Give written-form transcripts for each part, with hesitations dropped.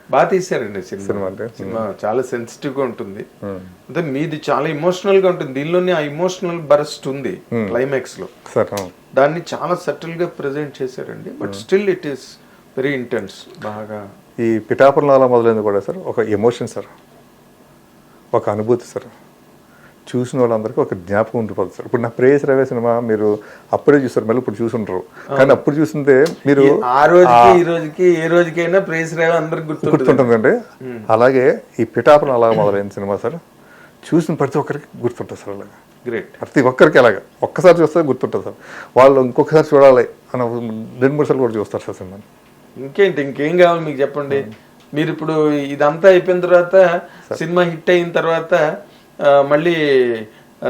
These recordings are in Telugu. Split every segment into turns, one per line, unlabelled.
బాగా తీశారండి సినిమా.
అంటే
సినిమా చాలా సెన్సిటివ్ గా ఉంటుంది. అంటే మీది చాలా ఇమోషనల్ గా ఉంటుంది. దీనిలోనే ఆ ఇమోషనల్ బరస్ట్ ఉంది క్లైమాక్స్ లో. దాన్ని చాలా సటిల్ గా ప్రెజెంట్ చేశారండి. But still it is very intense. బాగా
ఈ పిఠాపురం అలా మొదలైంది కూడా సార్ ఒక ఎమోషన్ సార్, ఒక అనుభూతి సార్. చూసిన వాళ్ళందరికీ ఒక జ్ఞాపకం ఉండిపోతుంది సార్. ఇప్పుడు నా ప్రేయస్ రవే సినిమా మీరు అప్పుడే చూస్తారు, మళ్ళీ ఇప్పుడు చూసుంటారు. కానీ అప్పుడు చూస్తుంటే మీరు
ఆ రోజుకి ఈ రోజుకి ఏ రోజుకైనా ప్రేయస్ రవే అందరికి
గుర్తుంటుందండి. అలాగే ఈ పిఠాపురం అలా మొదలైన సినిమా సార్ చూసిన ప్రతి ఒక్కరికి గుర్తుంటుంది సార్. అలాగా
గ్రేట్.
ప్రతి ఒక్కరికి అలాగా ఒక్కసారి చూస్తే గుర్తుంటుంది సార్. వాళ్ళు ఇంకొకసారి చూడాలి అని 2-3 సార్లు కూడా చూస్తారు సార్ సినిమాని.
ఇంకేంటి, ఇంకేం కావాలి మీకు చెప్పండి. మీరు ఇప్పుడు ఇదంతా అయిపోయిన తర్వాత సినిమా హిట్ అయిన తర్వాత మళ్ళీ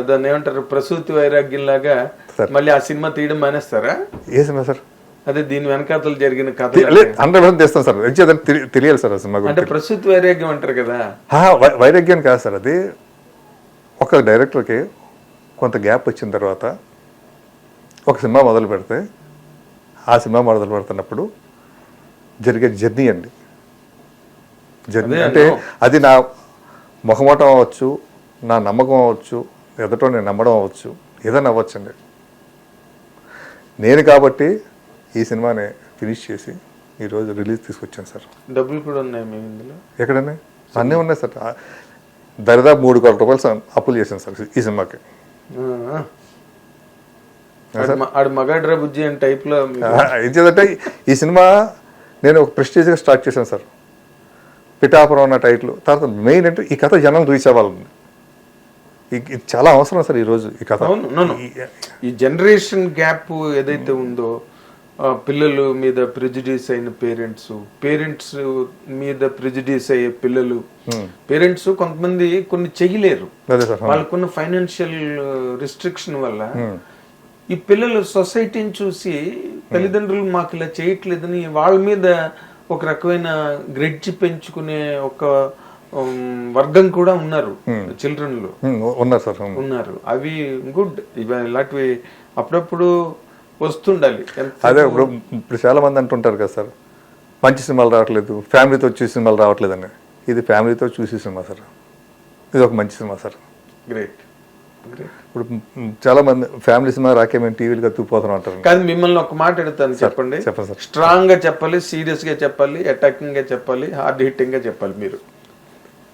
దాన్ని ఏమంటారు ప్రసూతి వైరాగ్యం లాగా మళ్ళీ ఆ సినిమా తీయడం మానేస్తారా?
ఏ సినిమా సార్?
అదే దీని వెనకాతలు జరిగిన కథ
100% తెస్తాం సార్. తెలియాలి సార్ ఆ సినిమా.
అంటే ప్రసూతి వైరాగ్యం అంటారు కదా.
వైరాగ్యం కాదు సార్, అది ఒక డైరెక్టర్కి కొంత గ్యాప్ వచ్చిన తర్వాత ఒక సినిమా మొదలు పెడితే ఆ సినిమా మొదలు పెడుతున్నప్పుడు జరిగే జర్నీ అండి. జర్నీ అంటే అది నా మొహమాటం అవ్వచ్చు, నా నమ్మకం అవ్వచ్చు, ఎదుటో నేను నమ్మడం అవ్వచ్చు, ఏదైనా అవ్వచ్చండి. నేను కాబట్టి ఈ సినిమాని ఫినిష్ చేసి ఈరోజు రిలీజ్ తీసుకొచ్చాను సార్.
డబ్బులు కూడా ఉన్నాయి మేము ఇందులో?
ఎక్కడనే అన్నీ ఉన్నాయి సార్. దరిదాపు 3 కోట్ల రూపాయలు అప్పులు చేశాను సార్ ఈ సినిమాకి.
మగాడ్రా బుజ్జి అని టైప్లో
ఏంటంటే ఈ సినిమా నేను ఒక ప్రెస్టీజ్గా స్టార్ట్ చేశాను సార్. పిఠాపురం అన్న టైటిల్. తర్వాత మెయిన్ అంటే ఈ కథ జనం రీచ్ అవ్వాలండి. ఇది చాలా అవసరం సార్ ఈరోజు ఈ కథ.
ఈ జనరేషన్ గ్యాప్ ఏదైతే ఉందో, పిల్లలు మీద ప్రెజుడిస్ అయిన పేరెంట్స్ మీద ప్రెజుడిస్ అయ్యే పిల్లలు, పేరెంట్స్ కొంతమంది కొన్ని చెయ్యలేరు, వాళ్ళకున్న ఫైనాన్షియల్ రిస్ట్రిక్షన్ వల్ల ఈ పిల్లలు సొసైటీని చూసి తల్లిదండ్రులు మాకు ఇలా చేయట్లేదని వాళ్ళ మీద ఒక రకమైన గ్రెడ్జ్ పెంచుకునే ఒక వర్గం కూడా ఉన్నారు చిల్డ్రన్ లో. ఉన్నారు. అవి గుడ్. ఇలాంటివి అప్పుడప్పుడు వస్తుండాలి.
అదే ఇప్పుడు చాలా మంది అంటుంటారు కదా సార్, మంచి సినిమాలు రావట్లేదు, ఫ్యామిలీతో చూసి సినిమాలు రావట్లేదని. ఇది ఫ్యామిలీతో చూసి సినిమా సార్. ఇది ఒక మంచి సినిమా సార్.
గ్రేట్.
ఇప్పుడు చాలా మంది ఫ్యామిలీ సినిమా రాకే మేము టీవీలుగా తూపోతున్నాం అంటారు.
కానీ మిమ్మల్ని ఒక మాట అడుగుతాను, చెప్పండి. స్ట్రాంగ్ గా చెప్పాలి, సీరియస్ గా చెప్పాలి, అటాకింగ్ గా చెప్పాలి, హార్డ్ హిట్టింగ్ గా చెప్పాలి. మీరు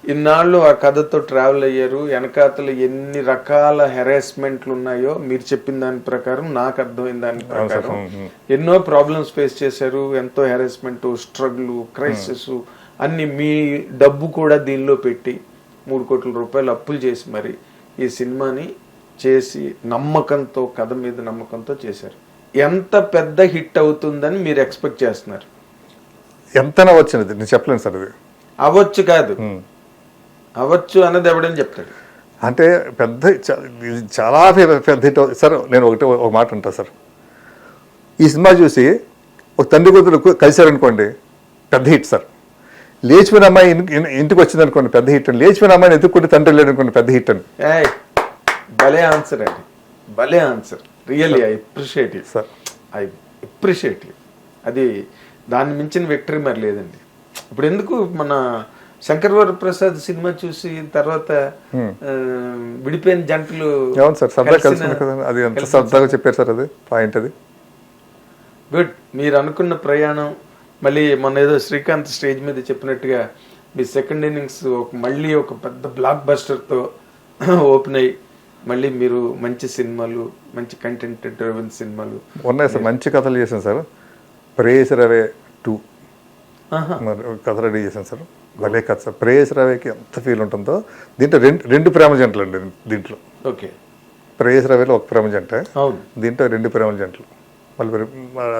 ఇన్నాళ్ళు ఆ కథతో ట్రావెల్ అయ్యారు. వెనకాతలు ఎన్ని రకాల హెరాస్మెంట్లు ఉన్నాయో మీరు చెప్పిన దాని ప్రకారం, నాకు అర్థమైన దాని ప్రకారం ఎన్నో ప్రాబ్లమ్స్ ఫేస్ చేశారు. ఎంతో హెరాస్మెంట్, స్ట్రగుల్, క్రైసిస్ అన్ని. మీ డబ్బు కూడా దీనిలో పెట్టి 3 కోట్ల రూపాయలు అప్పులు చేసి మరి ఈ సినిమాని చేసి నమ్మకంతో, కథ మీద నమ్మకంతో చేశారు. ఎంత పెద్ద హిట్ అవుతుందని మీరు ఎక్స్పెక్ట్ చేస్తున్నారు?
ఎంతైనా వచ్చినది నేను చెప్పలేను సార్. అది
అవ్వచ్చు కాదు, అవ్వచ్చు అన్నది ఎవడని చెప్తాడు.
అంటే పెద్ద చాలా పెద్ద హిట్ సార్. నేను ఒక మాట అంటా సార్, ఈ సినిమా చూసి ఒక తండ్రి కూతురు కలిశారనుకోండి, పెద్ద హిట్ సార్. లేచిపోయిన అమ్మాయి ఇంటికి వచ్చింది అనుకోండి, పెద్ద హిట్ అండి. లేచిపోయిన అమ్మాయిని ఎత్తుక్కుంటే తండ్రి లేడు అనుకోండి, పెద్ద హిట్ అండి.
భలే ఆన్సర్ అండి, భలే answer. Really I appreciate it sir. I appreciate it. అది దాన్ని మించిన విక్టరీ మరి లేదండి. ఇప్పుడు ఎందుకు మన శంకర్ వరప్రసాద్ సినిమా చూసి తర్వాత విడిపోయిన జంటలు
అది ఎంత సరదాగా చెప్పారు సార్. అది పాయింట్. అది
గుడ్. మీరు అనుకున్న ప్రయాణం మళ్ళీ మొన్న ఏదో శ్రీకాంత్ స్టేజ్ మీద చెప్పినట్టుగా మీ సెకండ్ ఇన్నింగ్స్ మళ్ళీ ఒక పెద్ద బ్లాక్ బస్టర్తో ఓపెన్ అయ్యి మళ్ళీ మీరు మంచి సినిమాలు, మంచి కంటెంట్ డ్రివెన్ సినిమాలు
ఉన్నాయి సార్. మంచి కథలు చేశాను సార్. ప్రేయస్ రవే 2 కథ రెడీ చేశాను సార్. భలే కథ సార్. ప్రేయస్ రవేకి ఎంత ఫీల్ ఉంటుందో. దీంట్లో రెండు ప్రేమ జంటలు అండి. దీంట్లో
ఓకే,
ప్రేయస్ రవేలో ఒక ప్రేమ జంట, దీంట్లో 2 ప్రేమ జంటలు.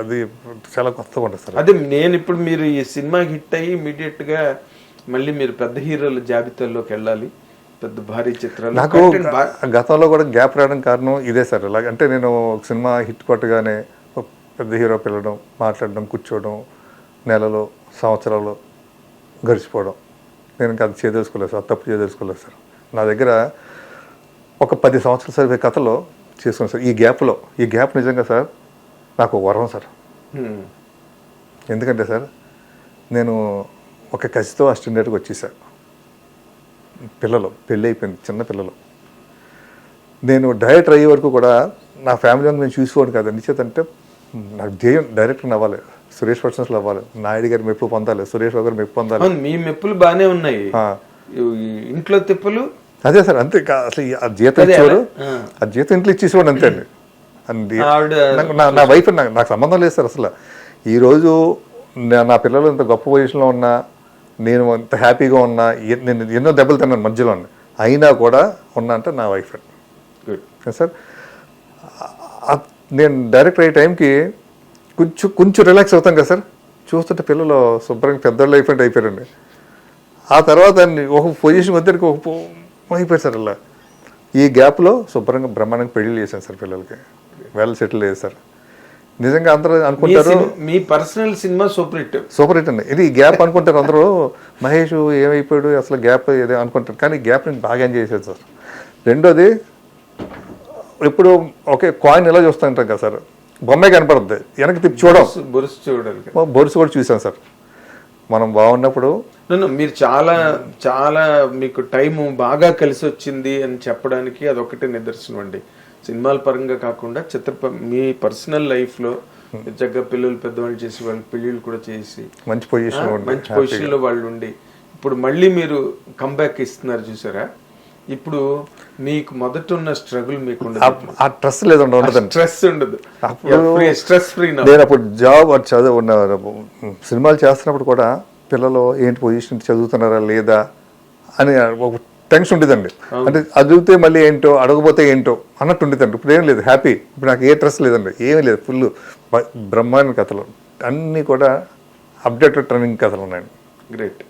అది చాలా కొత్తగా ఉంటుంది సార్.
అదే నేను ఇప్పుడు మీరు ఈ సినిమా హిట్ అయ్యి ఇమీడియట్ గా మళ్ళీ మీరు పెద్ద హీరోల జాబితాలోకి వెళ్ళాలి, పెద్ద భారీ చిత్రాలు.
నాకు గతంలో కూడా గ్యాప్ రావడం కారణం ఇదే సార్. అంటే నేను ఒక సినిమా హిట్ కొట్టగానే పెద్ద హీరో పిలవడం, మాట్లాడడం, కూర్చోవడం, నెలలో సంవత్సరాలు గడిచిపోవడం. నేను ఇంకా అది చేయదలుచుకోలేదు సార్, తప్పు చేయదలుచుకోలేదు సార్. నా దగ్గర ఒక 10 సంవత్సరాల సరిపోయే కథలో చేసుకున్నాను సార్. ఈ గ్యాప్ నిజంగా సార్ నాకు వరం సార్. ఎందుకంటే సార్ నేను ఒక కసితో అసిస్టెంట్గా వచ్చేసారు. పిల్లలు పెళ్ళి అయిపోయింది, చిన్న పిల్లలు. నేను డైరెక్టర్ అయ్యే వరకు కూడా నా ఫ్యామిలీ అంతా నేను చూసుకోండి కదా, నిశ్చేతంటే నాకు ధ్యేయం డైరెక్టర్ అవ్వాలి, సురేష్ పర్సన్స్లో అవ్వాలి, నాయుడు గారి మెప్పు పొందాలి, సురేష్ బాబు గారి మెప్పు పొందాలి.
మీ మెప్పులు బాగానే ఉన్నాయి, ఇంట్లో తిప్పులు
అదే సార్. అంతే అసలు ఆ జీతం ఇచ్చేవారు, ఆ జీతం ఇంట్లో ఇచ్చేసేవాడు అంతే అండి. నా వైఫ్ నాకు సంబంధం లేదు సార్ అసలు. ఈరోజు నా పిల్లలు ఇంత గొప్ప పొజిషన్లో ఉన్నా, నేను అంత హ్యాపీగా ఉన్నా, నేను ఎన్నో దెబ్బలు తిన్నాను మధ్యలో, అయినా కూడా ఉన్నా అంటే నా వైఫ్ సార్. నేను డైరెక్టర్ అయ్యే టైంకి కొంచెం రిలాక్స్ అవుతాం కదా సార్. చూస్తుంటే పిల్లలు శుభ్రంగా పెద్దోళ్ళు అయిపోయారండి. ఆ తర్వాత ఒక పొజిషన్ వద్దరికి అయిపోయారు సార్. అలా ఈ గ్యాప్లో శుభ్రంగా బ్రహ్మాండంగా పెళ్లి చేశాను సార్, పిల్లలకి వెల్ సెటిల్ చేశారు. నిజంగా అందరూ అనుకుంటారు
మీ పర్సనల్ సినిమా సూపర్ హిట్
అండి. ఇది గ్యాప్ అనుకుంటారు అందరూ, మహేష్ ఏమైపోయాడు అసలు గ్యాప్ ఏదో అనుకుంటారు, కానీ గ్యాప్ నేను బాగా ఎంజాయ్ చేశాను సార్. రెండోది, ఇప్పుడు ఓకే కాయిన్ ఎలా చూస్తుంటాం కదా సార్, బొమ్మే కనపడుద్ది, వెనక్కి తిప్పి బొరుసు కూడా చూసాను సార్. మనం బాగున్నప్పుడు
మీరు చాలా చాలా మీకు టైం బాగా కలిసి వచ్చింది అని చెప్పడానికి అదొకటే నిదర్శనం అండి. సినిమాల పరంగా కాకుండా మీ పర్సనల్ లైఫ్లో చక్కగా పిల్లలు పెద్దవాళ్ళు చేసి వాళ్ళు పెళ్ళిళ్ళు కూడా చేసి మంచి పొజిషన్లో వాళ్ళు ఉండి ఇప్పుడు మళ్ళీ మీరు కంబ్యాక్ ఇస్తున్నారు చూసారా. ఇప్పుడు మీకు మొదట ఉన్న స్ట్రగుల్ మీకు
ఆ స్ట్రెస్ లేదు,
స్ట్రెస్ ఉండదు, స్ట్రెస్ ఫ్రీ.
నేను అప్పుడు జాబ్ చదువు సినిమాలు చేస్తున్నప్పుడు కూడా పిల్లలు ఏంటి పొజిషన్ చదువుతున్నారా లేదా అని ఒక టెన్షన్ ఉండేదండి. అంటే చదివితే మళ్ళీ ఏంటో అడగపోతే ఏంటో అన్నట్టు ఉండేదండి. ఇప్పుడు ఏం లేదు, హ్యాపీ. ఇప్పుడు నాకు ఏ స్ట్రెస్ లేదండి, ఏమీ లేదు. ఫుల్ బ్రహ్మాండ కథలు అన్నీ కూడా అప్డేటెడ్ ట్రెండింగ్ కథలు ఉన్నాయండి.
గ్రేట్.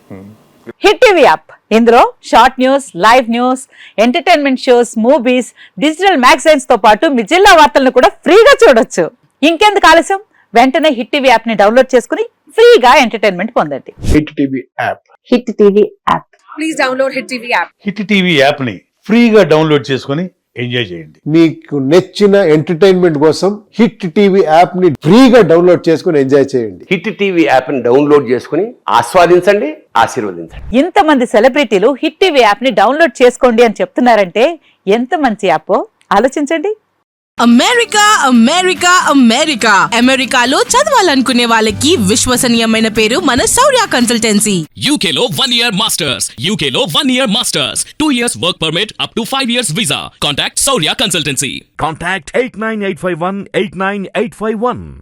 హిట్ టీవీ యాప్, ఇందులో short news, live news, entertainment shows, movies, digital magazines తో పాటు మీ జిల్లా వార్తలను కూడా ఫ్రీగా చూడొచ్చు. ఇంకెందుకు ఆలస్యం, వెంటనే హిట్ టీవీ యాప్ ని డౌన్లోడ్ చేసుకుని ఫ్రీగా ఎంటర్టైన్మెంట్ పొందండి.
Hit TV app.
Hit TV app.
Please download hit TV app.
Hit TV app ని ఫ్రీగా డౌన్లోడ్ చేసుకుని ఎంజాయ్ చేయండి.
మీకు నచ్చిన ఎంటర్టైన్మెంట్ కోసం హిట్ టీవీ యాప్ ని ఫ్రీగా డౌన్లోడ్ చేసుకుని ఎంజాయ్ చేయండి.
హిట్ టీవీ యాప్ ని డౌన్లోడ్ చేసుకుని ఆస్వాదించండి, ఆశీర్వదించండి.
ఇంతమంది సెలబ్రిటీలు హిట్ టీవీ యాప్ ని డౌన్లోడ్ చేసుకోండి అని చెప్తున్నారంటే ఎంత మంచి యాప్ ఆలోచించండి.
అమెరికా అమెరికా అమెరికా అమెరికాలో చదవాలనుకునే వాళ్ళకి విశ్వసనీయమైన పేరు మన శౌర్య కన్సల్టెన్సీ.
UK లో 1 year masters, UK లో 1 year masters, 2 years work permit up to 5 years visa. Contact Saurya Consultancy.
Contact 89851 89851.